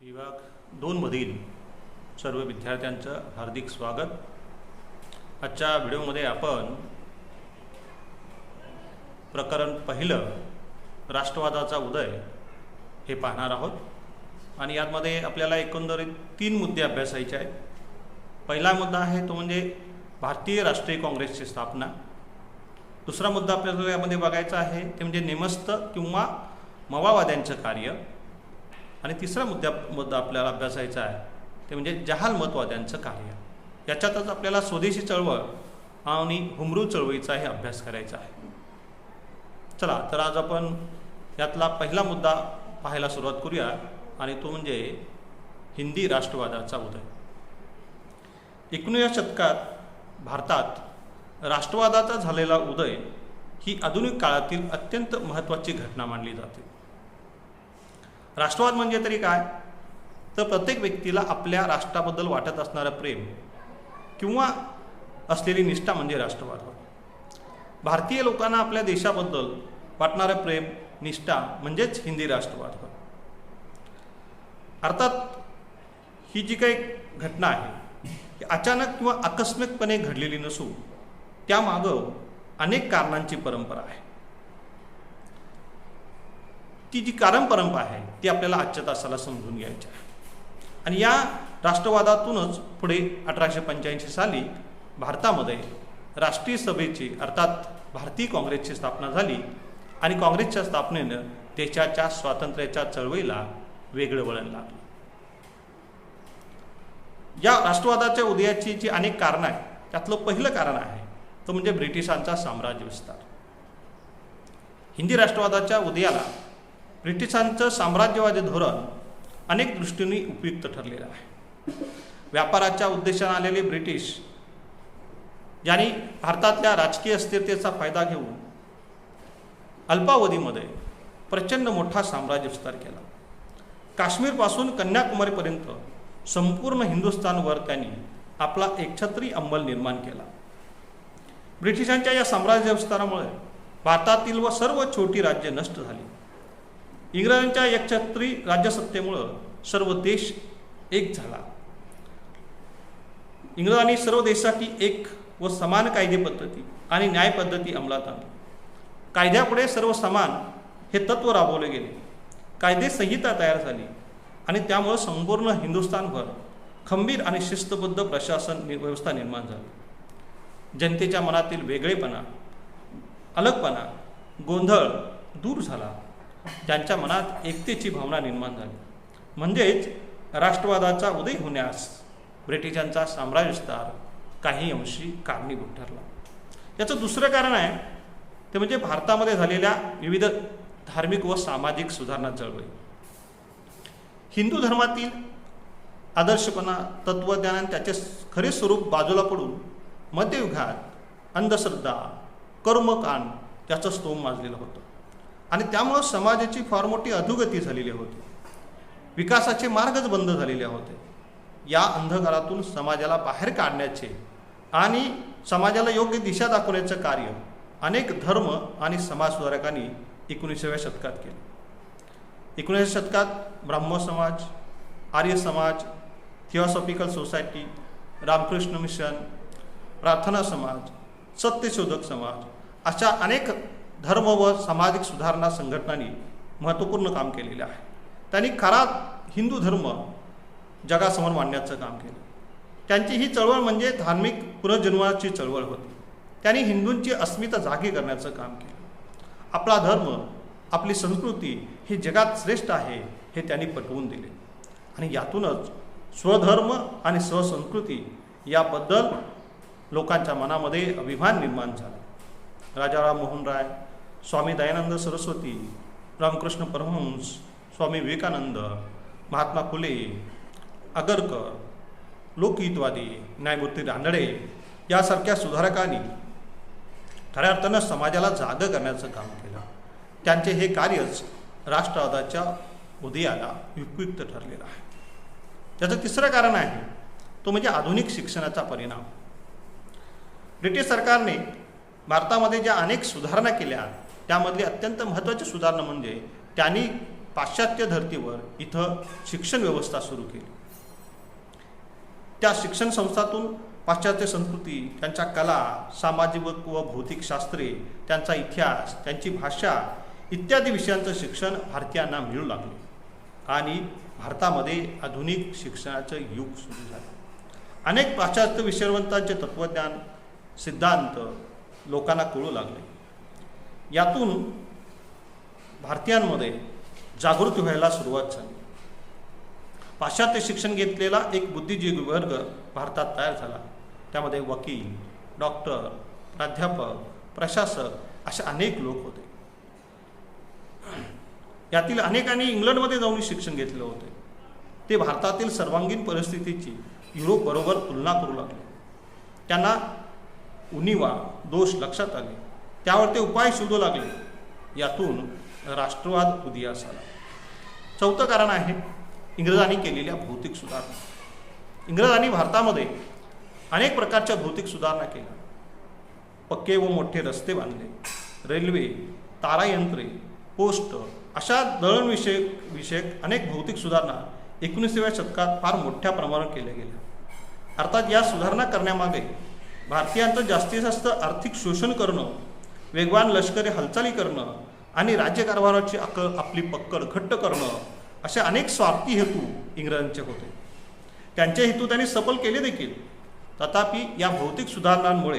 विभाग 2 मधील सर्व विद्यार्थ्यांचं हार्दिक स्वागत। आजच्या व्हिडिओमध्ये आपण प्रकरण पहिलं राष्ट्रवादाचा उदय हे पाहणार आहोत आणि यामध्ये आपल्याला एकंदरीत 3 मुद्दे अभ्यासायचे आहेत। पहिला मुद्दा आहे तो म्हणजे भारतीय राष्ट्रीय काँग्रेसची स्थापना। दुसरा मुद्दा आपल्याला यामध्ये बघायचा आहे ते म्हणजे नेमस्त किंवा माओवाद्यांचं कार्य आणि तिसरा मुद्दा आपल्याला अभ्यासायचा आहे ते म्हणजे जहालमतवाद्यांचं कार्य। याच्यातच आपल्याला स्वदेशी चळवळ आणि हुमरू चळवळीचाही अभ्यास करायचा आहे। चला तर आज आपण यातला पहिला मुद्दा पाहायला सुरुवात करूया आणि तो म्हणजे हिंदी राष्ट्रवादाचा उदय। 19व्या शतकात भारतात राष्ट्रवादाचा झालेला उदय ही आधुनिक काळातील अत्यंत महत्त्वाची घटना मानली जाते। राष्ट्रवाद म्हणजे तरी काय, तर प्रत्येक व्यक्तीला आपल्या राष्ट्राबद्दल वाटत असणारं प्रेम किंवा असलेली निष्ठा म्हणजे राष्ट्रवाद होय। भारतीय लोकांना आपल्या देशाबद्दल वाटणारं प्रेम निष्ठा म्हणजेच हिंदी राष्ट्रवाद होय। अर्थात ही जी काही घटना आहे ही अचानक किंवा आकस्मिकपणे घडलेली नसून त्यामागं अनेक कारणांची परंपरा आहे। ती जी परंपरा आहे ती आपल्याला आजच्या तासाला समजून घ्यायची आहे आणि या राष्ट्रवादातूनच पुढे 1885 साली भारतामध्ये राष्ट्रीय सभेची अर्थात भारतीय काँग्रेसची स्थापना झाली आणि काँग्रेसच्या स्थापनेनं देशाच्या स्वातंत्र्याच्या चळवळीला वेगळं वळण लागलं। या राष्ट्रवादाच्या उदयाची जी अनेक कारणं आहेत त्यातलं पहिलं कारण आहे तो म्हणजे ब्रिटिशांचा साम्राज्य विस्तार। हिंदी राष्ट्रवादाच्या उदयाला ब्रिटिशांचं साम्राज्यवादी धोरण अनेक दृष्टींनी उपयुक्त ठरलेलं आहे। व्यापाराच्या उद्देशाने आलेले ब्रिटिश यांनी भारतातल्या राजकीय अस्थिरतेचा फायदा घेऊन अल्पावधीमध्ये प्रचंड मोठा साम्राज्य विस्तार केला। काश्मीरपासून कन्याकुमारीपर्यंत संपूर्ण हिंदुस्थानवर त्यांनी आपला एकछत्री अंमल निर्माण केला। ब्रिटिशांच्या या साम्राज्य विस्तारामुळे भारतातील व सर्व छोटी राज्ये नष्ट झाली। इंग्रजांच्या एकछत्री राज्यसत्तेमुळं सर्व देश एक झाला। इंग्रजांनी सर्व देशासाठी एक व समान कायदे पद्धती आणि न्याय पद्धती अंमलात आणली। कायद्यापुढे सर्व समान हे तत्त्व राबवले गेले। कायदे संहिता तयार झाली आणि त्यामुळे संपूर्ण हिंदुस्थानभर खंबीर आणि शिस्तबद्ध प्रशासन व्यवस्था निर्माण झाली। जनतेच्या मनातील वेगळेपणा, अलगपणा, गोंधळ दूर झाला। त्यांच्या मनात एकतेची भावना निर्माण झाली। म्हणजेच राष्ट्रवादाचा उदय होण्यास ब्रिटिशांचा साम्राज्य विस्तार काही अंशी कारणीभूत ठरला। याचं दुसरं कारण आहे ते म्हणजे भारतामध्ये झालेल्या विविध धार्मिक व सामाजिक सुधारणा चळवळी। हिंदू धर्मातील आदर्शपणा, तत्वज्ञान त्याचे खरे स्वरूप बाजूला पडून मध्ययुगात अंधश्रद्धा, कर्मकांड त्याचं स्तोम माजलेलं होतं आणि त्यामुळं समाजाची फार मोठी अधोगती झालेली होती। विकासाचे मार्गच बंद झालेले होते। या अंधकारातून समाजाला बाहेर काढण्याचे आणि समाजाला योग्य दिशा दाखवण्याचं कार्य अनेक धर्म आणि समाजसुधारकांनी 19व्या शतकात केले। 19व्या शतकात ब्राह्मण समाज, Arya Samaj, theosophical society, Ramakrishna mission, प्रार्थना समाज, सत्यशोधक समाज अशा अनेक धर्म व सामाजिक सुधारणा संघटनांनी महत्त्वपूर्ण काम केलेले आहे। त्यांनी खरा हिंदू धर्म जगासमोर मांडण्याचं काम केलं। त्यांची ही चळवळ म्हणजे धार्मिक पुनर्जन्माची चळवळ होती। त्यांनी हिंदूंची अस्मिता जागी करण्याचं काम केलं। आपला धर्म, आपली संस्कृती ही जगात श्रेष्ठ आहे हे त्यांनी पटवून दिले आणि यातूनच स्वधर्म आणि स्वसंस्कृती याबद्दल लोकांच्या मनामध्ये अभिमान निर्माण झाला। राजाराम मोहन राय, स्वामी दयानंद सरस्वती, रामकृष्ण परमहंस, स्वामी विवेकानंद, महात्मा फुले, आगरकर, लोकहितवादी, न्यायमूर्ती रानडे यासारख्या सुधारकांनी खऱ्या अर्थानं समाजाला जागं करण्याचं काम केलं। त्यांचे हे कार्यच राष्ट्रवादाच्या उदयाला उपयुक्त ठरलेलं आहे। त्याचं तिसरं कारण आहे तो म्हणजे आधुनिक शिक्षणाचा परिणाम। ब्रिटिश सरकारने भारतामध्ये ज्या अनेक सुधारणा केल्या त्यामधली अत्यंत महत्त्वाची सुधारणा म्हणजे त्यांनी पाश्चात्य धर्तीवर इथं शिक्षण व्यवस्था सुरू केली. त्या शिक्षण संस्थातून पाश्चात्य संस्कृती, त्यांच्या कला, सामाजिक व भौतिक शास्त्रे, त्यांचा इतिहास, त्यांची भाषा इत्यादी विषयांचं शिक्षण भारतीयांना मिळू लागले आणि भारतामध्ये आधुनिक शिक्षणाचं युग सुरू झालं. अनेक पाश्चात्य विषयवंतांचे तत्त्वज्ञान, सिद्धांत लोकांना कळू लागले. यातून भारतीयांमध्ये जागृती व्हायला सुरुवात झाली. पाश्चात्य शिक्षण घेतलेला एक बुद्धिजीवी वर्ग भारतात तयार झाला. त्यामध्ये वकील, डॉक्टर, प्राध्यापक, प्रशासक असे अनेक लोक होते. यातील अनेकांनी इंग्लंडमध्ये जाऊन शिक्षण घेतले होते. ते भारतातील सर्वांगीण परिस्थितीची युरोपबरोबर तुलना करू लागले. त्यांना उणिवा, दोष लक्षात आले. त्यावर ते उपाय शोधू लागले. यातून राष्ट्रवाद उदयास आला. चौथं कारण आहे इंग्रजांनी केलेल्या भौतिक सुधारणा. इंग्रजांनी भारतामध्ये अनेक प्रकारच्या भौतिक सुधारणा केल्या. पक्के व मोठे रस्ते बांधले, रेल्वे, तारायंत्रे, पोस्ट अशा दळणविषयक अनेक भौतिक सुधारणा 19व्या शतकात फार मोठ्या प्रमाणावर केल्या गेल्या. अर्थात या सुधारणा करण्यामागे भारतीयांचं जास्तीत जास्त आर्थिक शोषण करणं, वेगवान लष्करी हालचाली करणं आणि राज्यकारभाराची आपली पकड घट्ट करणं असे अनेक स्वार्थी हेतू इंग्रजांचे होते. त्यांचे हेतू त्यांनी सफल केले देखील. तथापि या भौतिक सुधारणांमुळे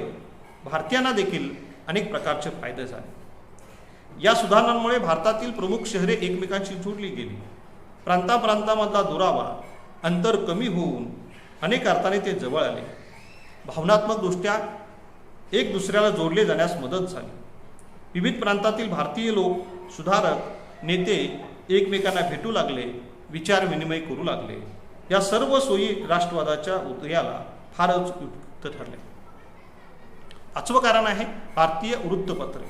भारतीयांना देखील अनेक प्रकारचे फायदे झाले. या सुधारणांमुळे भारतातील प्रमुख शहरे एकमेकांशी जोडली गेली. प्रांताप्रांतामधला दुरावा, अंतर कमी होऊन अनेक अर्थाने ते जवळ आले. भावनात्मकदृष्ट्या एक दुसऱ्याला जोडले जाण्यास मदत झाली. विविध प्रांतातील भारतीय लोक, सुधारक, नेते एकमेकांना भेटू लागले, विचार विनिमय करू लागले. या सर्व सोयी राष्ट्रवादाच्या उदयाला फारच उपयुक्त ठरल्या. 5वं कारण आहे भारतीय वृत्तपत्रे.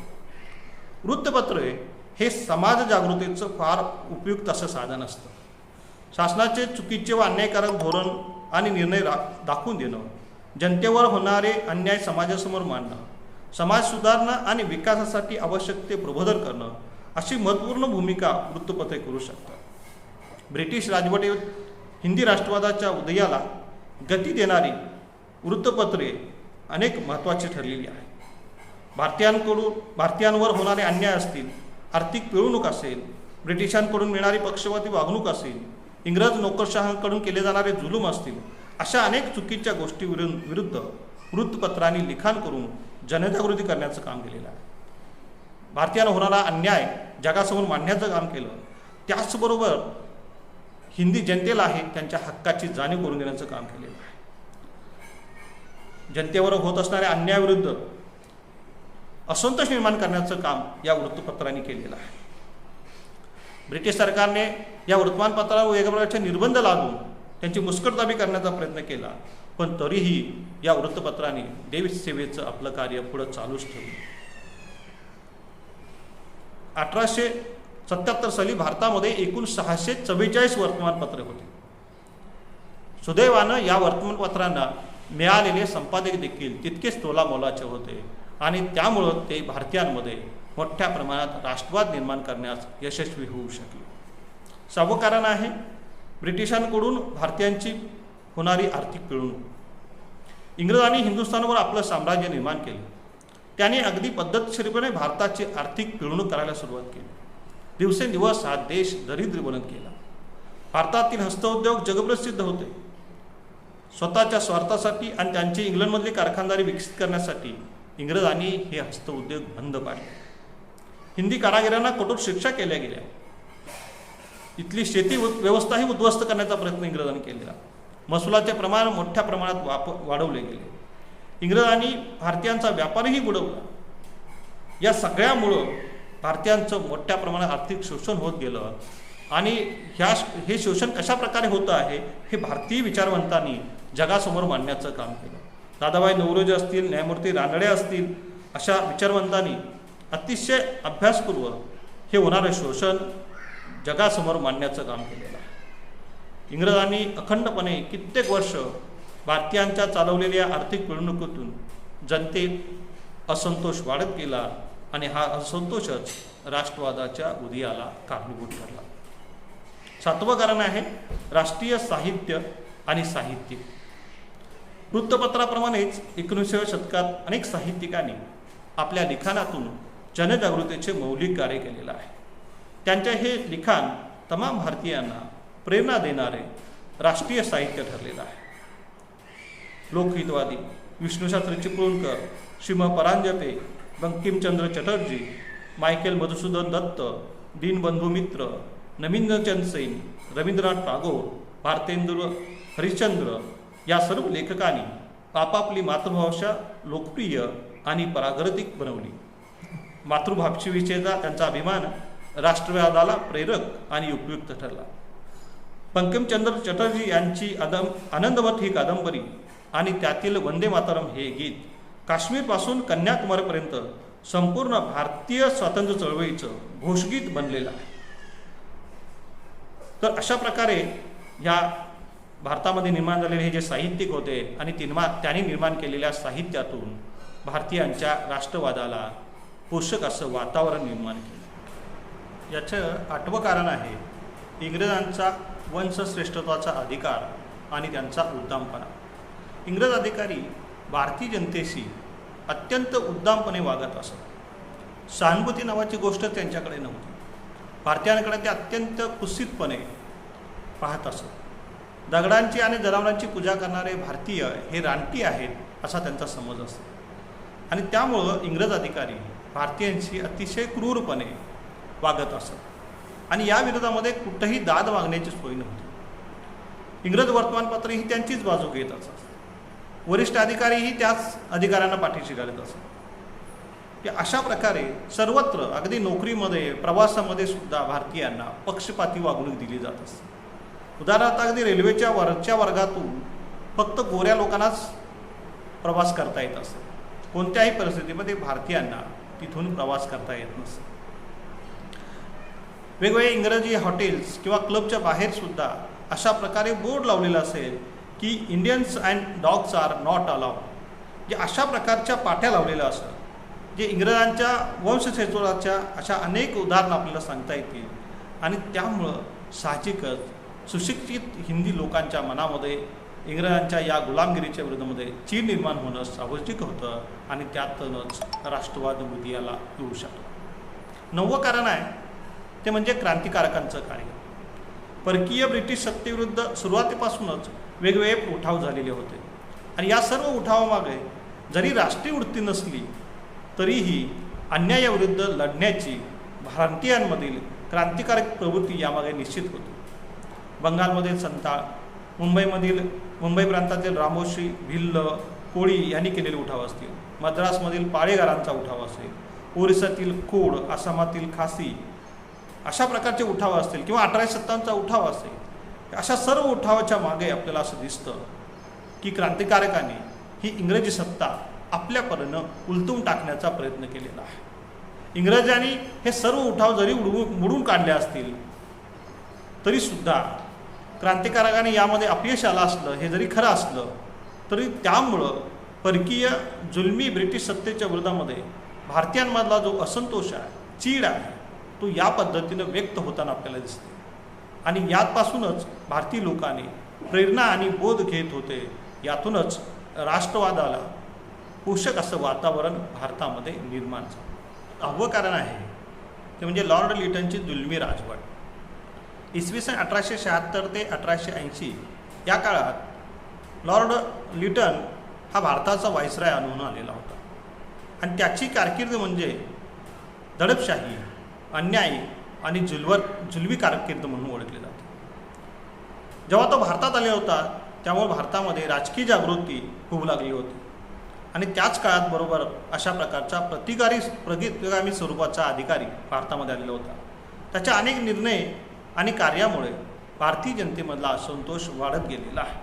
वृत्तपत्रे हे समाज जागृतीचं फार उपयुक्त असं साधन असतं. शासनाचे चुकीचे व अन्यायकारक धोरण आणि निर्णय दाखवून देणं, जनतेवर होणारे अन्याय समाजासमोर मांडणं, समाज सुधारणा आणि विकासासाठी आवश्यक ते प्रबोधन करणं अशी महत्त्वपूर्ण भूमिका वृत्तपत्रे करू शकतात. ब्रिटिश राजवटीत हिंदी राष्ट्रवादाच्या उदयाला गती देणारी वृत्तपत्रे अनेक महत्त्वाची ठरलेली आहेत. भारतीयांवर होणारे अन्याय असतील, आर्थिक पिळवणूक असेल, ब्रिटिशांकडून मिळणारी पक्षपाती वागणूक असेल, इंग्रज नोकरशहांकडून केले जाणारे जुलूम असतील, अशा अनेक चुकीच्या गोष्टी विरुद्ध वृत्तपत्रांनी लिखाण करून जनजागृती करण्याचं काम केलेलं आहे. भारतीयांना होणारा अन्याय जगासमोर मांडण्याचं काम केलं. त्याचबरोबर हिंदी जनतेला आहे त्यांच्या हक्काची जाणीव करून देण्याचं काम केलेलं आहे. जनतेवर होत असणाऱ्या अन्यायाविरुद्ध असंतोष निर्माण करण्याचं काम या वृत्तपत्रांनी केलेलं आहे. ब्रिटिश सरकारने या वर्तमानपत्रावर वेगवेगळ्या प्रकारचे निर्बंध लादून त्यांची मुस्कटदाबी करण्याचा प्रयत्न केला, पण तरीही या वृत्तपत्रांनी देशसेवेचं आपलं कार्य पुढं चालूच ठेवलं. 1877 साली भारतामध्ये एकूण 644 वर्तमानपत्रे होती. सुदैवानं या वर्तमानपत्रांना मिळालेले संपादक देखील तितकेच तोलामोलाचे होते आणि त्यामुळं ते भारतीयांमध्ये मोठ्या प्रमाणात राष्ट्रवाद निर्माण करण्यास यशस्वी होऊ शकले. 6वं कारण आहे ब्रिटिशांकडून भारतीयांची होणारी आर्थिक पिळवणूक. इंग्रजांनी हिंदुस्थानवर आपलं साम्राज्य निर्माण केले. त्यांनी अगदी पद्धतशीरपणे भारताची आर्थिक पिळवणूक करायला सुरुवात केली. दिवसेंदिवस हा देश दरिद्री बनत गेला. भारतातील हस्तउद्योग जगप्रसिद्ध होते. स्वतःच्या स्वार्थासाठी आणि त्यांची इंग्लंडमधली कारखानदारी विकसित करण्यासाठी इंग्रजांनी हे हस्तउद्योग बंद पाडले. हिंदी कारागिरांना कठोर शिक्षा केल्या गेल्या. इथली शेती व्यवस्थाही उद्ध्वस्त करण्याचा प्रयत्न इंग्रजांनी केलेला. महसुलाचे प्रमाण मोठ्या प्रमाणात वाढवले गेले. इंग्रजांनी भारतीयांचा व्यापारही बुडवला. या सगळ्यामुळं भारतीयांचं मोठ्या प्रमाणात आर्थिक शोषण होत गेलं आणि हे शोषण कशा प्रकारे होतं आहे हे भारतीय विचारवंतांनी जगासमोर मांडण्याचं काम केलं. दादाभाई नौरोजी असतील, न्यायमूर्ती रानडे असतील अशा विचारवंतांनी अतिशय अभ्यासपूर्वक हे होणारे शोषण जगासमोर मांडण्याचं काम केलेलं आहे. इंग्रजांनी अखंडपणे कित्येक वर्ष भारतीयांच्या चालवलेल्या आर्थिक पिळवणुकीतून जनतेत असंतोष वाढत गेला आणि हा असंतोषच राष्ट्रवादाच्या उदयाला कारणीभूत ठरला. सातवं कारण आहे राष्ट्रीय साहित्य आणि साहित्यिक. वृत्तपत्राप्रमाणेच 19व्या शतकात अनेक साहित्यिकांनी आपल्या लिखाणातून जनजागृतीचे मौलिक कार्य केलेलं आहे. त्यांचे हे लिखाण तमाम भारतीयांना प्रेरणा देणारे राष्ट्रीय साहित्य ठरलेलं आहे. लोकहितवादी विष्णुशास्त्री चिपळूणकर, श्रीम परांजपे, बंकिमचंद्र चटर्जी, मायकेल मधुसूदन दत्त, दीनबंधू मित्र, नमिंद्रचंद सेन, रवींद्रनाथ टागोर, भारतेंदु हरिश्चंद्र या सर्व लेखकांनी आपापली मातृभाषा लोकप्रिय आणि प्रागतिक बनवली. मातृभाषेविषयीचा त्यांचा अभिमान राष्ट्रवादाला प्रेरक आणि उपयुक्त ठरला. बंकिमचंद्र चटर्जी यांची आनंदमठ ही कादंबरी आणि त्यातील वंदे मातरम हे गीत काश्मीरपासून कन्याकुमारीपर्यंत संपूर्ण भारतीय स्वातंत्र्य चळवळीचं घोषगीत बनलेलं आहे. तर अशा प्रकारे ह्या भारतामध्ये निर्माण झालेले हे जे साहित्यिक होते आणि त्यांनी निर्माण केलेल्या साहित्यातून भारतीयांच्या राष्ट्रवादाला पोषक असं वातावरण निर्माण केलं. याचं 8वं कारण आहे इंग्रजांचा वंशश्रेष्ठत्वाचा अधिकार आणि त्यांचा उद्दामपणा. इंग्रज अधिकारी भारतीय जनतेशी अत्यंत उद्दामपणे वागत असत. सहानुभूती नावाची गोष्ट त्यांच्याकडे नव्हती. भारतीयांकडे ते अत्यंत कुत्सितपणे पाहत असत. दगडांची आणि जनावरांची पूजा करणारे भारतीय हे रानटी आहेत असा त्यांचा समज असतो आणि त्यामुळं इंग्रज अधिकारी भारतीयांशी अतिशय क्रूरपणे वागत असत आणि या विरोधामध्ये कुठंही दाद मागण्याची सोय नव्हती. इंग्रज वर्तमानपत्र ही त्यांचीच बाजू घेत असत. वरिष्ठ अधिकारीही त्याच अधिकाऱ्यांना पाठीशी घालत असत. की अशा प्रकारे सर्वत्र अगदी नोकरीमध्ये प्रवासामध्ये सुद्धा भारतीयांना पक्षपाती वागणूक दिली जात असते. उदाहरणार्थ अगदी रेल्वेच्या वरच्या वर्गातून फक्त गोऱ्या लोकांनाच प्रवास करता येत असतो. कोणत्याही परिस्थितीमध्ये भारतीयांना तिथून प्रवास करता येत नसतो. वेगवेगळे इंग्रजी हॉटेल्स किंवा क्लबच्या बाहेर सुद्धा अशा प्रकारे बोर्ड लावलेला असेल की Indians and dogs are not allowed. जे अशा प्रकारच्या पाट्या लावलेल्या असतात जे इंग्रजांच्या वंशश्रेष्ठत्वाच्या अशा अनेक उदाहरणं आपल्याला सांगता येतील आणि त्यामुळं साहजिकच सुशिक्षित हिंदी लोकांच्या मनामध्ये इंग्रजांच्या या गुलामगिरीच्या विरोधामध्ये चीड निर्माण होणं साहजिक होतं आणि त्यातूनच राष्ट्रवाद उदयाला येऊ शकतो. 9वं कारण आहे ते म्हणजे क्रांतिकारकांचं कार्य. परकीय ब्रिटिश सत्तेविरुद्ध सुरुवातीपासूनच वेगवेगळे उठाव झालेले होते आणि या सर्व उठावामागे जरी राष्ट्रीय वृत्ती नसली तरीही अन्यायाविरुद्ध लढण्याची भारतीयांमधील क्रांतिकारक प्रवृत्ती यामागे निश्चित होती. बंगालमधील संताळ, मुंबई प्रांतातील रामोशी, भिल्ल, कोळी यांनी केलेले उठाव असतील, मद्रासमधील पाळेगारांचा उठाव असेल, ओरिसातील कोड, आसामातील खासी अशा प्रकारचे उठाव असतील किंवा 1857चा उठाव असेल. अशा सर्व उठावाच्या मागे आपल्याला असं दिसतं की क्रांतिकारकांनी ही इंग्रजी सत्ता आपल्या परीनं उलटून टाकण्याचा प्रयत्न केलेला आहे. इंग्रजांनी हे सर्व उठाव जरी मोडून काढले असतील तरीसुद्धा क्रांतिकारकांनी यामध्ये अपयश आलं असलं हे जरी खरं असलं तरी त्यामुळं परकीय जुलमी ब्रिटिश सत्तेच्या विरोधामध्ये भारतीयांमधला जो असंतोष आहे, चीड आहे, तो या पद्धतीनं व्यक्त होताना आपल्याला दिसते आणि यापासूनच भारतीय लोकांनी प्रेरणा आणि बोध घेत होते. यातूनच राष्ट्रवादाला पोषक असं वातावरण भारतामध्ये निर्माण झालं. 10वं कारण आहे ते म्हणजे लॉर्ड लिटनची जुलमी राजवट. इसवी सन 1876 ते 1880 या काळात लॉर्ड लिटन हा भारताचा व्हाईसराय आणून आलेला होता आणि त्याची कारकीर्द म्हणजे दडपशाही, अन्याय आणि जुलमी कारकीर्द म्हणून ओळखले जाते. जेव्हा तो भारतात आला होता त्यामुळे भारतामध्ये राजकीय जागृती होऊ लागली होती आणि त्याच काळात बरोबर अशा प्रकारचा प्रतिगामी स्वरूपाचा अधिकारी भारतामध्ये आलेला होता. त्याच्या अनेक निर्णय आणि कार्यामुळे भारतीय जनतेमधला असंतोष वाढत गेलेला आहे.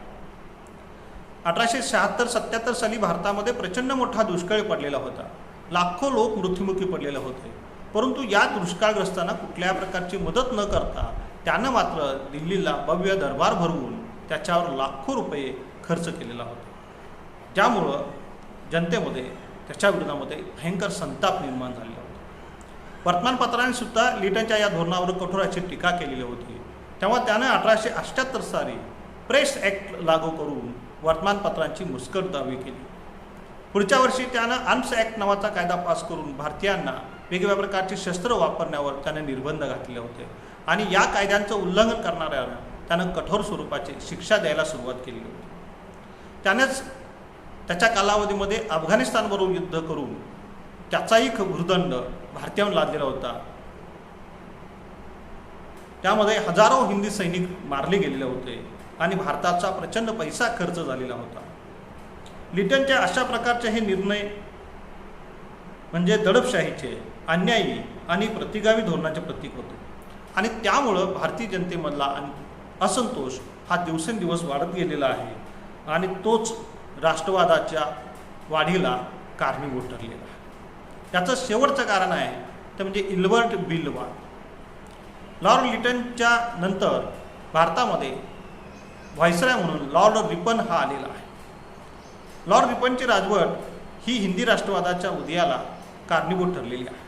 1876-77 साली भारतामध्ये प्रचंड मोठा दुष्काळ पडलेला होता. लाखो लोक मृत्युमुखी पडलेले होते. परंतु या दुष्काळग्रस्तांना कुठल्या प्रकारची मदत न करता त्यानं मात्र दिल्लीला भव्य दरबार भरवून त्याच्यावर लाखो रुपये खर्च केलेला होता. ज्यामुळं जनतेमध्ये त्याच्या विरोधामध्ये भयंकर संताप निर्माण झालेला होता. वर्तमानपत्रांनी सुद्धा लिटनच्या या धोरणावर कठोर अशी टीका केलेली होती तेव्हा त्यानं 1878 साली प्रेस ॲक्ट लागू करून वर्तमानपत्रांची मुस्कटदाबी केली. पुढच्या वर्षी त्यानं आर्म्स ॲक्ट नावाचा कायदा पास करून भारतीयांना वेगवेगळ्या प्रकारची शस्त्र वापरण्यावर त्याने निर्बंध घातले होते आणि या कायद्यांचं उल्लंघन करणाऱ्यांना त्यानं कठोर स्वरूपाची शिक्षा द्यायला सुरुवात केली होती. त्यानेच त्याच्या कालावधीमध्ये अफगाणिस्तानबरोबर युद्ध करून त्याचाही भूर्दंड भारतीयांवर लादलेला होता. त्यामध्ये हजारो हिंदी सैनिक मारले गेलेले होते आणि भारताचा प्रचंड पैसा खर्च झालेला होता. लिटनच्या अशा प्रकारचे हे निर्णय म्हणजे दडपशाहीचे, अन्यायी आणि प्रतिगामी धोरणाचे प्रतीक होते आणि त्यामुळं भारतीय जनतेमधला असंतोष हा दिवसेंदिवस वाढत गेलेला आहे आणि तोच राष्ट्रवादाच्या वाढीला कारणीभूत ठरलेला आहे. त्याचं शेवटचं कारण आहे ते म्हणजे इल्बर्ट बिल वाद. लॉर्ड लिटनच्या नंतर भारतामध्ये व्हायसराय म्हणून लॉर्ड रिपन हा आलेला आहे. लॉर्ड रिपनची राजवट ही हिंदी राष्ट्रवादाच्या उदयाला कारणीभूत ठरलेली आहे.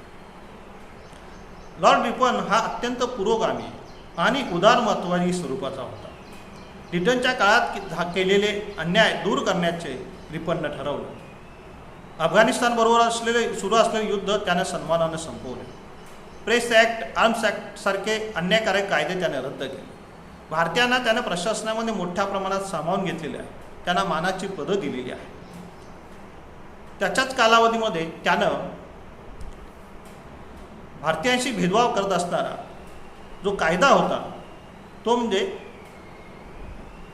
लॉर्ड रिपन हा अत्यंत पुरोगामी आणि उदारमतवादी स्वरूपाचा होता. लिटनच्या काळात केलेले अन्याय दूर करण्याचे रिपननं ठरवलं. अफगाणिस्तानबरोबर सुरू असलेले युद्ध त्याने सन्मानानं संपवले. प्रेस ॲक्ट, आर्म्स ॲक्ट सारखे अन्यायकारक कायदे त्याने रद्द केले. भारतीयांना त्यानं प्रशासनामध्ये मोठ्या प्रमाणात सामावून घेतलेले आहे. त्यांना मानाची पदं दिलेली आहे. त्याच्याच कालावधीमध्ये त्यानं भारतीयांशी भेदभाव करत असणारा जो कायदा होता तो म्हणजे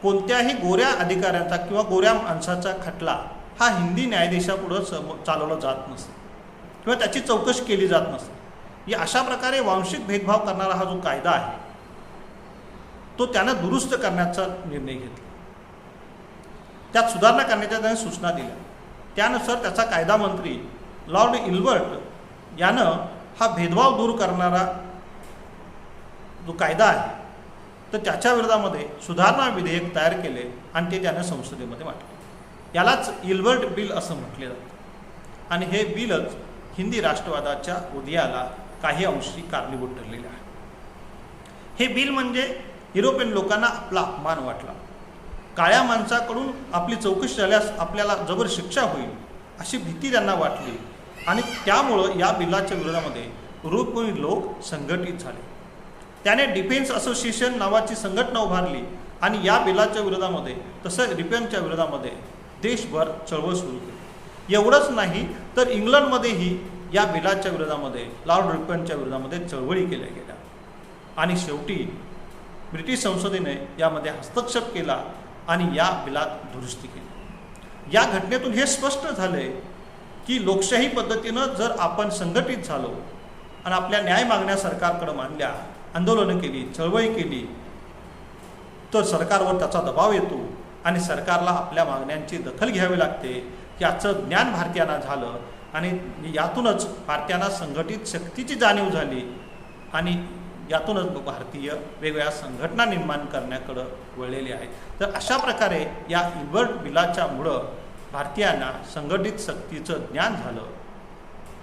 कोणत्याही गोऱ्या अधिकाऱ्यांचा किंवा गोऱ्या माणसाचा खटला हा हिंदी न्यायाधीशापुढं चालवला जात नसतो किंवा त्याची चौकशी केली जात नसते. या अशा प्रकारे वांशिक भेदभाव करणारा हा जो कायदा आहे तो त्यानं दुरुस्त करण्याचा निर्णय घेतला. त्यात सुधारणा करण्याच्या त्याने सूचना दिल्या. त्यानुसार त्याचा कायदा मंत्री लॉर्ड इल्बर्ट यानं हा भेदभाव दूर करणारा जो कायदा आहे तर त्याच्या विरोधामध्ये सुधारणा विधेयक तयार केले आणि ते त्यानं संसदेमध्ये मांडले. यालाच इल्बर्ट बिल असं म्हटले जातं आणि हे बिलच हिंदी राष्ट्रवादाच्या उदयाला काही अंशी कारणीभूत ठरलेले आहे. हे बिल म्हणजे युरोपियन लोकांना आपला अपमान वाटला. काळ्या माणसाकडून आपली चौकशी झाल्यास आपल्याला जबर शिक्षा होईल अशी भीती त्यांना वाटली आणि त्यामुळं या बिलाच्या विरोधामध्ये युरोपियन लोक संघटित झाले. त्याने डिफेन्स असोसिएशन नावाची संघटना उभारली आणि या बिलाच्या विरोधामध्ये तसं रिपनच्या विरोधामध्ये देशभर चळवळ सुरू केली. एवढंच नाही तर इंग्लंडमध्येही या बिलाच्या विरोधामध्ये लॉर्ड रिपनच्या विरोधामध्ये चळवळी केल्या गेल्या आणि शेवटी ब्रिटिश संसदेने यामध्ये हस्तक्षेप केला आणि या बिलात दुरुस्ती केली. या घटनेतून हे स्पष्ट झाले की लोकशाही पद्धतीनं जर आपण संघटित झालो आणि आपल्या न्याय मागण्या सरकारकडे मांडल्या, आंदोलनं केली, चळवळी केली तर सरकारवर त्याचा दबाव येतो आणि सरकारला आपल्या मागण्यांची दखल घ्यावी लागते. याचं ज्ञान भारतीयांना झालं आणि यातूनच भारतीयांना संघटित शक्तीची जाणीव झाली आणि यातूनच भारतीय वेगवेगळ्या संघटना निर्माण करण्याकडं वळलेले आहेत. तर अशा प्रकारे या इल्बर्ट बिलाच्यामुळं भारतीयांना संघटित शक्तीचं ज्ञान झालं.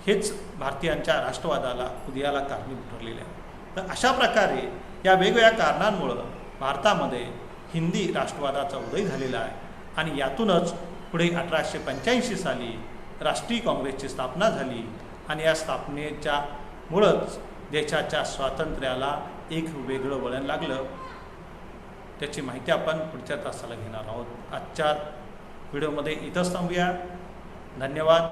हेच भारतीयांच्या राष्ट्रवादाला उदयाला कारणीभूत ठरलेले आहे. तर अशा प्रकारे या वेगवेगळ्या कारणांमुळं भारतामध्ये हिंदी राष्ट्रवादाचा उदय झालेला आहे आणि यातूनच पुढे 1885 साली राष्ट्रीय काँग्रेसची स्थापना झाली आणि या स्थापनेच्या मुळंच देशाच्या स्वातंत्र्याला एक वेगळं वळण लागलं. त्याची माहिती आपण पुढच्या तासाला घेणार आहोत. आजच्या व्हिडिओमध्ये इथंच थांबूया. धन्यवाद.